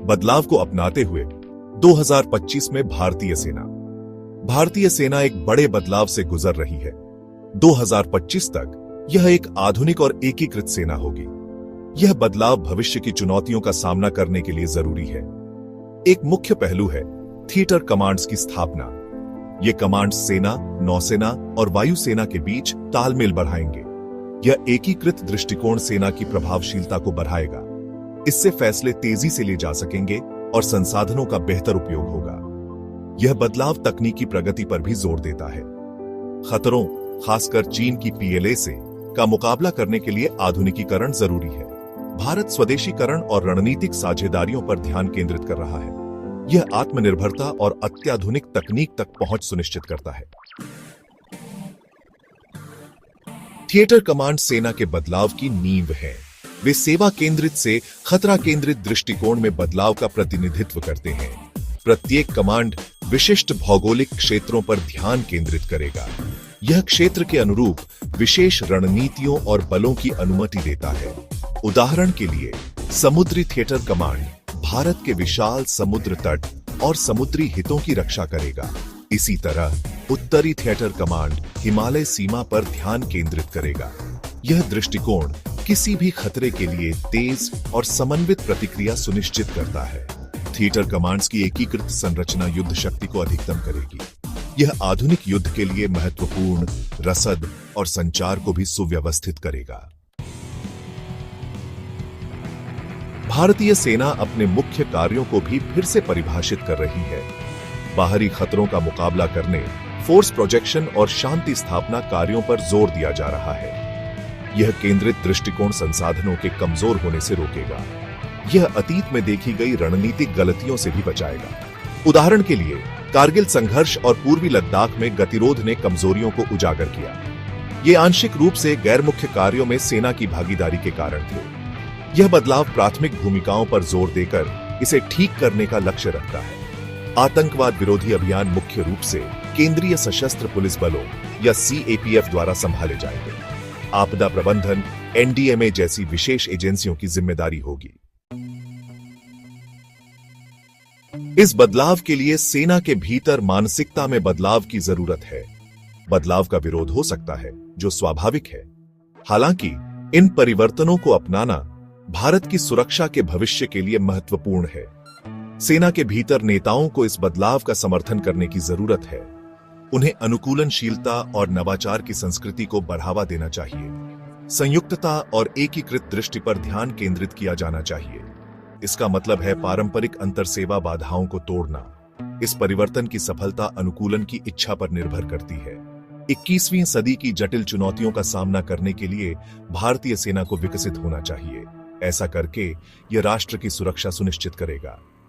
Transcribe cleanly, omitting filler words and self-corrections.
बदलाव को अपनाते हुए 2025 में भारतीय सेना एक बड़े बदलाव से गुजर रही है। 2025 तक यह एक आधुनिक और एकीकृत सेना होगी। यह बदलाव भविष्य की चुनौतियों का सामना करने के लिए जरूरी है। एक मुख्य पहलू है थिएटर कमांड्स की स्थापना। ये कमांड सेना, नौसेना और वायुसेना के बीच तालमेल बढ़ाएंगे। यह एकीकृत दृष्टिकोण सेना की प्रभावशीलता को बढ़ाएगा। इससे फैसले तेजी से लिए जा सकेंगे और संसाधनों का बेहतर उपयोग होगा। यह बदलाव तकनीकी प्रगति पर भी जोर देता है। खतरों, खासकर चीन की PLA से का मुकाबला करने के लिए आधुनिकीकरण जरूरी है। भारत स्वदेशीकरण और रणनीतिक साझेदारियों पर ध्यान केंद्रित कर रहा है। यह आत्मनिर्भरता और अत्याधुनिक तकनीक तक पहुंच सुनिश्चित करता है। थिएटर कमांड सेना के बदलाव की नींव है। वे सेवा केंद्रित से खतरा केंद्रित दृष्टिकोण में बदलाव का प्रतिनिधित्व करते हैं। प्रत्येक कमांड विशिष्ट भौगोलिक क्षेत्रों पर ध्यान केंद्रित करेगा। यह क्षेत्र के अनुरूप विशेष रणनीतियों और बलों की अनुमति देता है। उदाहरण के लिए, समुद्री थिएटर कमांड भारत के विशाल समुद्र तट और समुद्री हितों की रक्षा करेगा। इसी तरह उत्तरी थिएटर कमांड हिमालय सीमा पर ध्यान केंद्रित करेगा। यह दृष्टिकोण किसी भी खतरे के लिए तेज और समन्वित प्रतिक्रिया सुनिश्चित करता है। थिएटर कमांड्स की एकीकृत संरचना युद्ध शक्ति को अधिकतम करेगी। यह आधुनिक युद्ध के लिए महत्वपूर्ण रसद और संचार को भी सुव्यवस्थित करेगा। भारतीय सेना अपने मुख्य कार्यों को भी फिर से परिभाषित कर रही है। बाहरी खतरों का मुकाबला करने, फोर्स प्रोजेक्शन और शांति स्थापना कार्यों पर जोर दिया जा रहा है। यह केंद्रित दृष्टिकोण संसाधनों के कमजोर होने से रोकेगा। यह अतीत में देखी गई रणनीतिक गलतियों से भी बचाएगा। उदाहरण के लिए, कारगिल संघर्ष और पूर्वी लद्दाख में गतिरोध ने कमजोरियों को उजागर किया। ये आंशिक रूप से गैर मुख्य कार्यों में सेना की भागीदारी के कारण थे। यह बदलाव प्राथमिक भूमिकाओं पर जोर देकर इसे ठीक करने का लक्ष्य रखता है। आतंकवाद विरोधी अभियान मुख्य रूप से केंद्रीय सशस्त्र पुलिस बलों या CAPF द्वारा संभाले जाएंगे। आपदा प्रबंधन NDMA जैसी विशेष एजेंसियों की जिम्मेदारी होगी। इस बदलाव के लिए सेना के भीतर मानसिकता में बदलाव की जरूरत है। बदलाव का विरोध हो सकता है, जो स्वाभाविक है। हालांकि इन परिवर्तनों को अपनाना भारत की सुरक्षा के भविष्य के लिए महत्वपूर्ण है। सेना के भीतर नेताओं को इस बदलाव का समर्थन करने की जरूरत है। उन्हें अनुकूलनशीलता और नवाचार की संस्कृति को बढ़ावा देना चाहिए। संयुक्तता और एकीकृत दृष्टि पर ध्यान केंद्रित किया जाना चाहिए। इसका मतलब है पारंपरिक अंतरसेवा बाधाओं को तोड़ना। इस परिवर्तन की सफलता अनुकूलन की इच्छा पर निर्भर करती है। 21वीं सदी की जटिल चुनौतियों का सामना करने के लिए भारतीय सेना को विकसित होना चाहिए। ऐसा करके यह राष्ट्र की सुरक्षा सुनिश्चित करेगा।